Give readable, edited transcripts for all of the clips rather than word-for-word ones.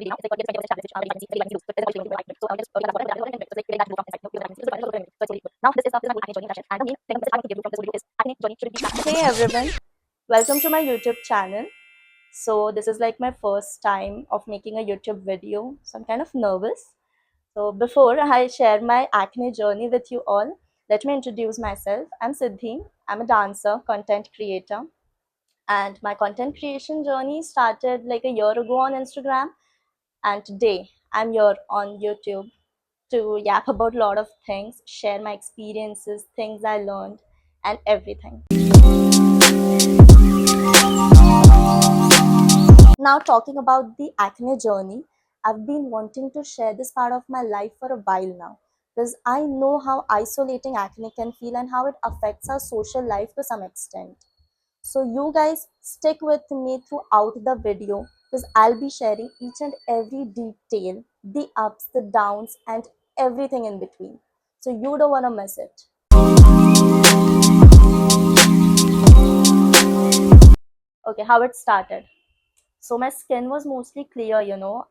Hey everyone, welcome to my YouTube channel. So this is like my first time of making a YouTube video, so I'm kind of nervous. So before I share my acne journey with you all, let me introduce myself. I'm Siddhi. I'm a dancer, content creator, and my content creation journey started like a year ago on Instagram, and today I'm here on YouTube to yap about a lot of things, share my experiences, things I learned, and everything. Now, talking about the acne journey, I've been wanting to share this part of my life for a while now because I know how isolating acne can feel and how it affects our social life to some extent. So, you guys stick with me throughout the video because I'll be sharing each and every detail, the ups, the downs, and everything in between. So, you don't want to miss it. Okay, how it started. So my skin was mostly clear,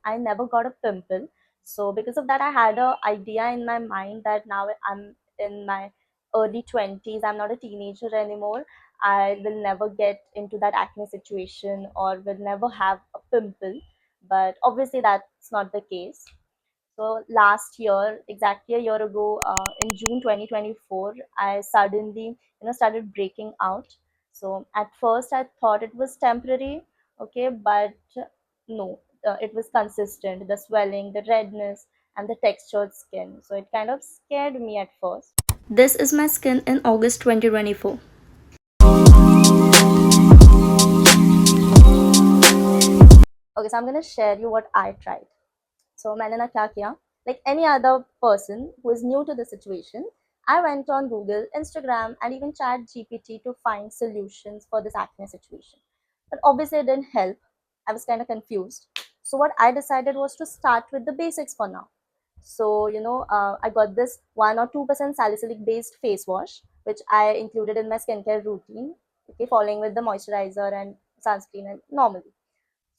I never got a pimple. So because of that, I had a idea in my mind that now I'm in my early 20s, I'm not a teenager anymore, I will never get into that acne situation or will never have a pimple. But obviously that's not the case. So last year, exactly a year ago, in June 2024, I suddenly, started breaking out. So at first, I thought it was temporary, okay, but no, it was consistent. The swelling, the redness, and the textured skin. So it kind of scared me at first. This is my skin in August 2024. Okay, so I'm gonna share you what I tried. So मैंने ना क्या किया, like any other person who is new to the situation, I went on Google, Instagram, and even Chat GPT to find solutions for this acne situation. But obviously it didn't help. I was kind of confused. So what I decided was to start with the basics for now. So I got this 1 or 2% salicylic based face wash, which I included in my skincare routine. Okay, following with the moisturizer and sunscreen and normally.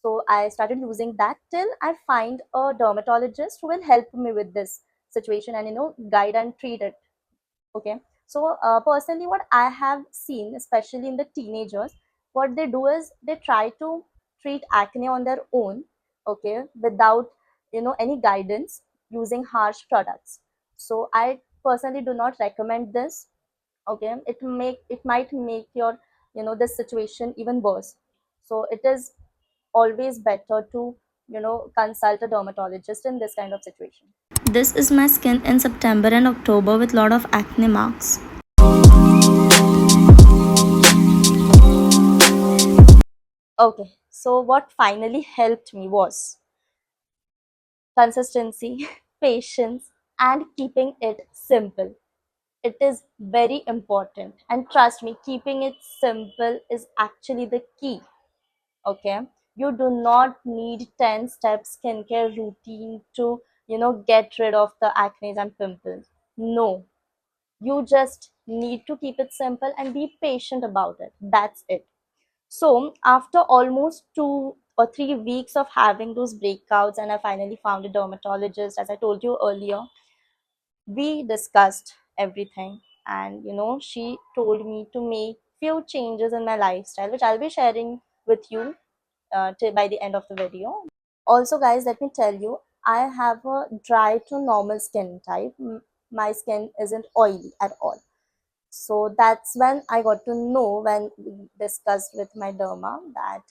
So I started using that till I find a dermatologist who will help me with this situation and guide and treat it. Okay. So personally, what I have seen, especially in the teenagers, what they do is they try to treat acne on their own, okay, without any guidance using harsh products. So I personally do not recommend this. Okay, it might make your this situation even worse. So it is always better to consult a dermatologist in this kind of situation. This is my skin in September and October with lot of acne marks. Okay, so what finally helped me was consistency, patience, and keeping it simple. It is very important, and trust me, keeping it simple is actually the key. Okay, you do not need 10-step skincare routine to get rid of the acne and pimples. No, you just need to keep it simple and be patient about it. That's it. So after almost 2 or 3 weeks of having those breakouts, and I finally found a dermatologist, as I told you earlier, we discussed everything, and she told me to make few changes in my lifestyle, which I'll be sharing with you till by the end of the video. Also, guys, let me tell you, I have a dry to normal skin type. My skin isn't oily at all. So that's when I got to know, when we discussed with my derma, that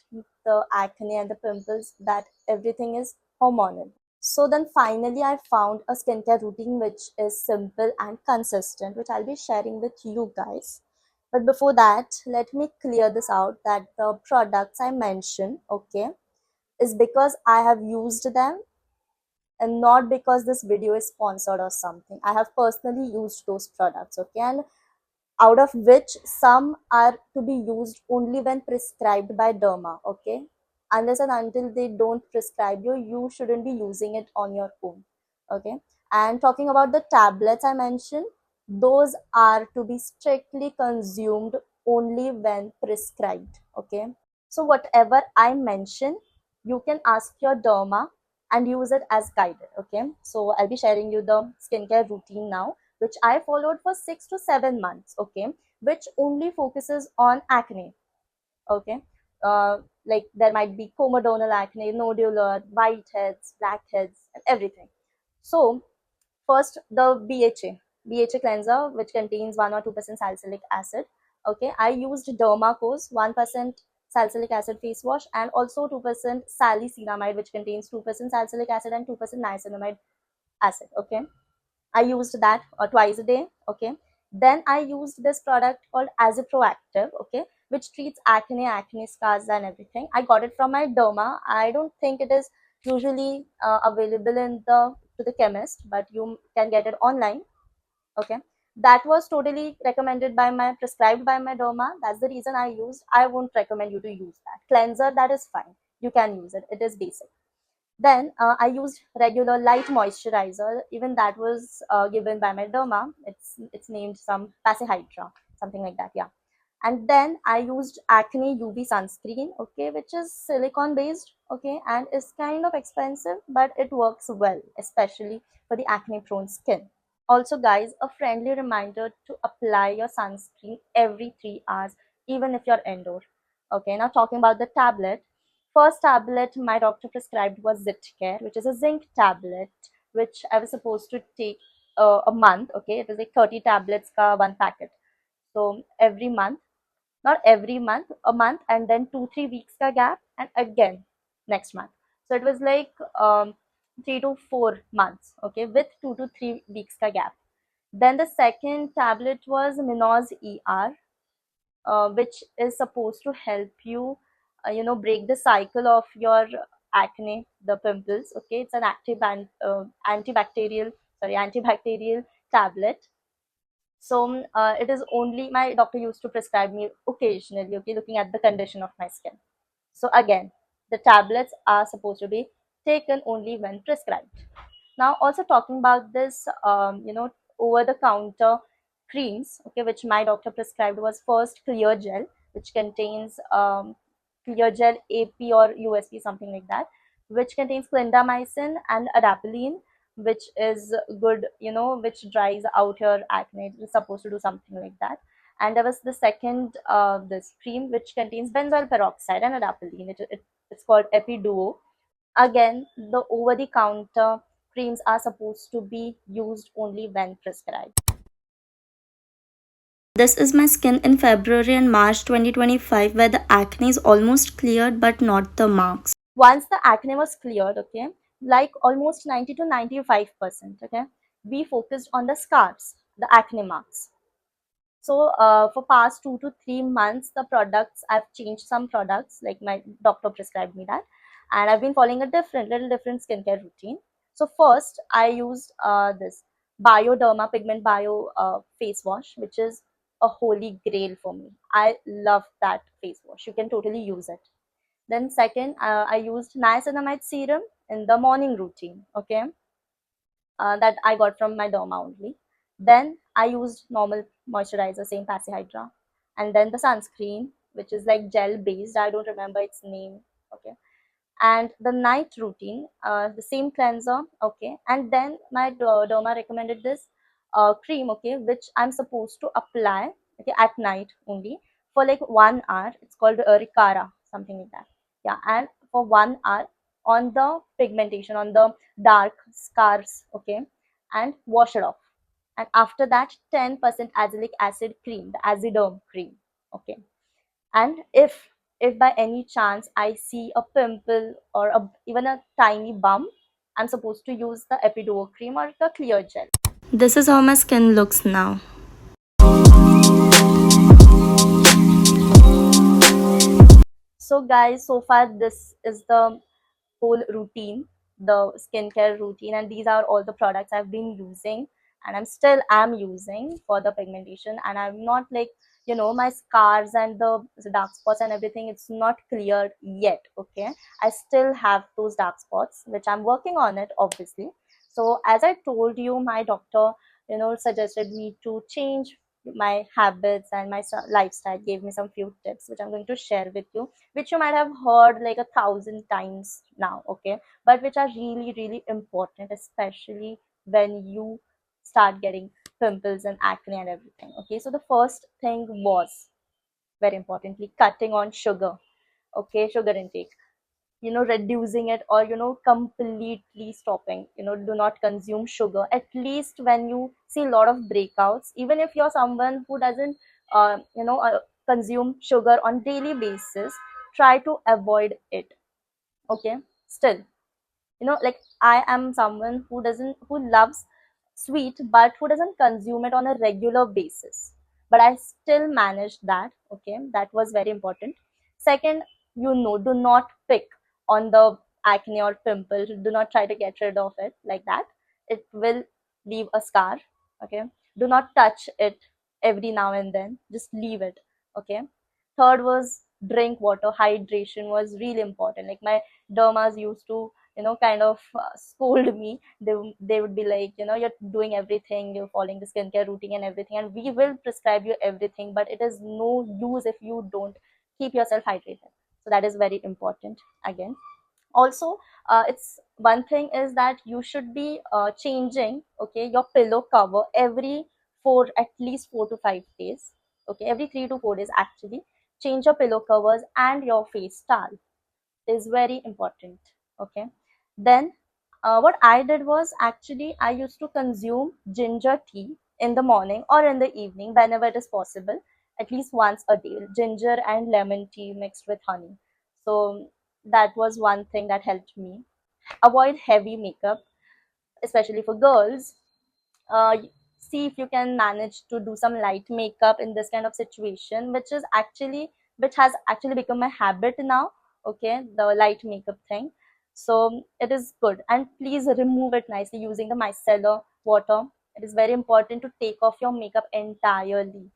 the acne and the pimples, that everything is hormonal. So then finally I found a skincare routine which is simple and consistent, which I'll be sharing with you guys. But before that, let me clear this out, that the products I mentioned, okay, is because I have used them and not because this video is sponsored or something. I have personally used those products, okay, and out of which some are to be used only when prescribed by derma, okay. Unless and until they don't prescribe you, you shouldn't be using it on your own, okay. And talking about the tablets I mentioned, those are to be strictly consumed only when prescribed, okay. So whatever I mention, you can ask your derma and use it as guided. Okay, so I'll be sharing you the skincare routine now, which I followed for 6 to 7 months. Okay, which only focuses on acne. Okay, like there might be comedonal acne, nodular, whiteheads, blackheads, and everything. So first, the BHA cleanser, which contains 1 or 2% salicylic acid. Okay, I used Dermaco's 1% salicylic acid face wash, and also 2% salicylamide, which contains 2% salicylic acid and 2% niacinamide acid. Okay, I used that twice a day. Okay, then I used this product called as a proactive. Okay, which treats acne scars and everything. I got it from my derma. I don't think it is usually available in the to the chemist, but you can get it online. Okay, that was totally recommended by my prescribed by my derma. That's the reason I used. I won't recommend you to use that cleanser. That is fine, you can use it, it is basic. Then I used regular light moisturizer. Even that was given by my derma. It's named some Pasihydra, something like that. Yeah. And then I used Acne UV sunscreen. Okay, which is silicone based. Okay, and is kind of expensive, but it works well, especially for the acne prone skin. Also, guys, a friendly reminder to apply your sunscreen every 3 hours, even if you're indoor. Okay, now talking about the tablet. First tablet my doctor prescribed was Zitcare, which is a zinc tablet, which I was supposed to take a month. Okay, it was like 30 tablets ka one packet. So every month, not every month, a month, and then 2 3 weeks ka gap, and again next month. So it was like 3 to 4 months. Okay, with 2 to 3 weeks ka gap. Then the second tablet was Minoz ER, which is supposed to help you, break the cycle of your acne, the pimples. Okay, it's an antibacterial tablet. So it is only my doctor used to prescribe me occasionally. Okay, looking at the condition of my skin. So again, the tablets are supposed to be taken only when prescribed. Now, also talking about this, over the counter creams, okay, which my doctor prescribed was first Clear Gel, which contains Clear Gel AP or USP, something like that, which contains clindamycin and adapalene, which is good, which dries out your acne. It's supposed to do something like that. And there was the second, this cream, which contains benzoyl peroxide and adapalene. It's called Epiduo. Again, the over the counter creams are supposed to be used only when prescribed. This is my skin in February and March 2025, where the acne is almost cleared but not the marks. Once the acne was cleared, okay, like almost 90 to 95%, okay, we focused on the scars, the acne marks. So for past 2 to 3 months, the products, I've changed some products, like my doctor prescribed me that, and I've been following a little different skincare routine. So first, I used this Bioderma Pigment Bio face wash, which is a holy grail for me. I love that face wash. You can totally use it. Then second, I used niacinamide serum in the morning routine. Okay, that I got from my derma only. Then I used normal moisturizer, same Hydra, and then the sunscreen, which is like gel based. I don't remember its name. Okay, and the night routine, the same cleanser. Okay, and then my derma recommended this cream. Okay, which I'm supposed to apply. Okay, at night only for like 1 hour. It's called Ricara, something like that. Yeah, and for 1 hour on the pigmentation, on the dark scars. Okay, and wash it off. And after that, 10% azelaic acid cream, the aziderm cream. Okay, and if by any chance I see a pimple or even a tiny bump, I'm supposed to use the Epiduo cream or the Clear Gel. This is how my skin looks now. So guys, so far this is the whole routine, the skincare routine, and these are all the products I've been using and I'm using for the pigmentation. And I'm not like, my scars and the dark spots and everything, it's not cleared yet. Okay, I still have those dark spots, which I'm working on it, obviously. So as I told you, my doctor, suggested me to change my habits and my lifestyle, gave me some few tips which I'm going to share with you, which you might have heard like 1,000 times now, okay, but which are really really important, especially when you start getting pimples and acne and everything. Okay, so the first thing was, very importantly, cutting on sugar. Okay, sugar intake, reducing it, or completely stopping. Do not consume sugar, at least when you see a lot of breakouts. Even if you're someone who doesn't consume sugar on daily basis, try to avoid it. Okay, still, like, I am someone who loves sweet, but who doesn't consume it on a regular basis, but I still managed that. Okay, that was very important. Second, do not pick on the acne or pimple. Do not try to get rid of it like that. It will leave a scar. Okay, do not touch it every now and then, just leave it. Okay, third was drink water. Hydration was really important. Like, my dermas used to kind of scold me. They would be like, you're doing everything, you're following the skincare routine and everything, and we will prescribe you everything, but it is no use if you don't keep yourself hydrated. So that is very important again. Also, it's one thing is that you should be changing, okay, your pillow cover every at least 4 to 5 days. Okay, every 3 to 4 days actually. Change your pillow covers and your face towel is very important. Okay, then what I did was, actually I used to consume ginger tea in the morning or in the evening whenever it is possible, at least once a day. Ginger and lemon tea mixed with honey. So that was one thing that helped me. Avoid heavy makeup, especially for girls. uh, See if you can manage to do some light makeup in this kind of situation, which has actually become my habit now. Okay, the light makeup thing. So it is good, and please remove it nicely using the micellar water. It is very important to take off your makeup entirely.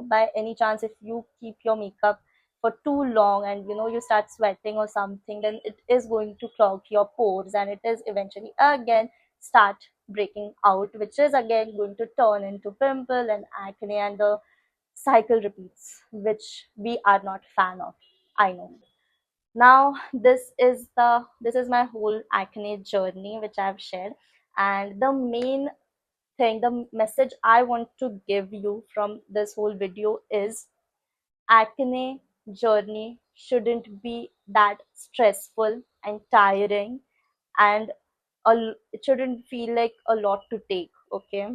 By any chance, if you keep your makeup for too long and you start sweating or something, then it is going to clog your pores, and it is eventually again start breaking out, which is again going to turn into pimple and acne, and the cycle repeats, which we are not fan of. I know. Now this is my whole acne journey which I've shared, and the main thing, the message I want to give you from this whole video is, acne journey shouldn't be that stressful and tiring, and it shouldn't feel like a lot to take. Okay,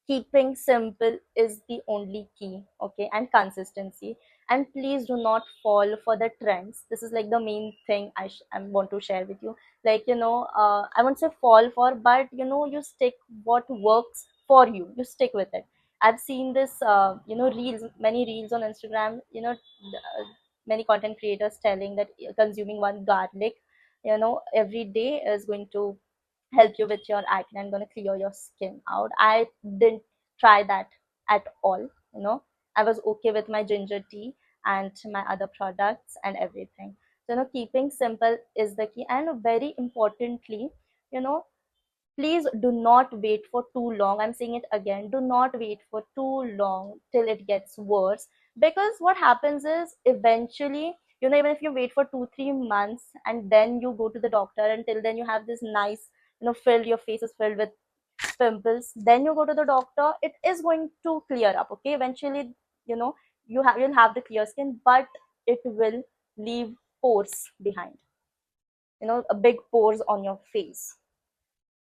keeping simple is the only key. Okay, and consistency. And please do not fall for the trends. This is like the main thing I want to share with you. Like, I won't say fall for, but you stick what works for you, you stick with it. I've seen this reels, many reels on Instagram, many content creators telling that consuming one garlic every day is going to help you with your acne and going to clear your skin out. I didn't try that at all. I was okay with my ginger tea and my other products and everything. So keeping simple is the key. And very importantly, you know please do not wait for too long. I'm saying it again, do not wait for too long till it gets worse. Because what happens is, eventually, even if you wait for 2 3 months and then you go to the doctor, until then you have this nice, filled, your face is filled with pimples, then you go to the doctor, it is going to clear up. Okay, eventually, you know you'll have the clear skin, but it will leave pores behind, a big pores on your face.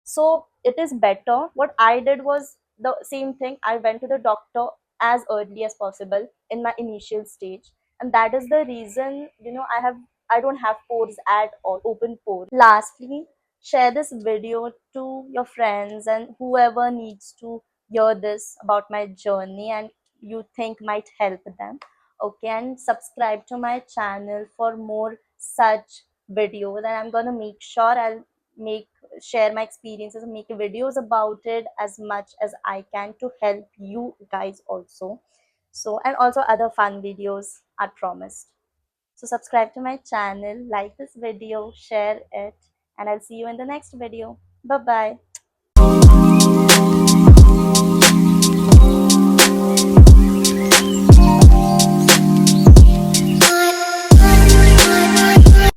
So it is better. What I did was the same thing. I went to the doctor as early as possible in my initial stage, and that is the reason I don't have pores at all, open pores. Lastly, share this video to your friends and whoever needs to hear this about my journey and you think might help them. Okay, and subscribe to my channel for more such videos, and I'm gonna make sure I'll make share my experiences and make videos about it as much as I can to help you guys also. So, and also other fun videos are promised. So subscribe to my channel, like this video, share it, and I'll see you in the next video. Bye bye.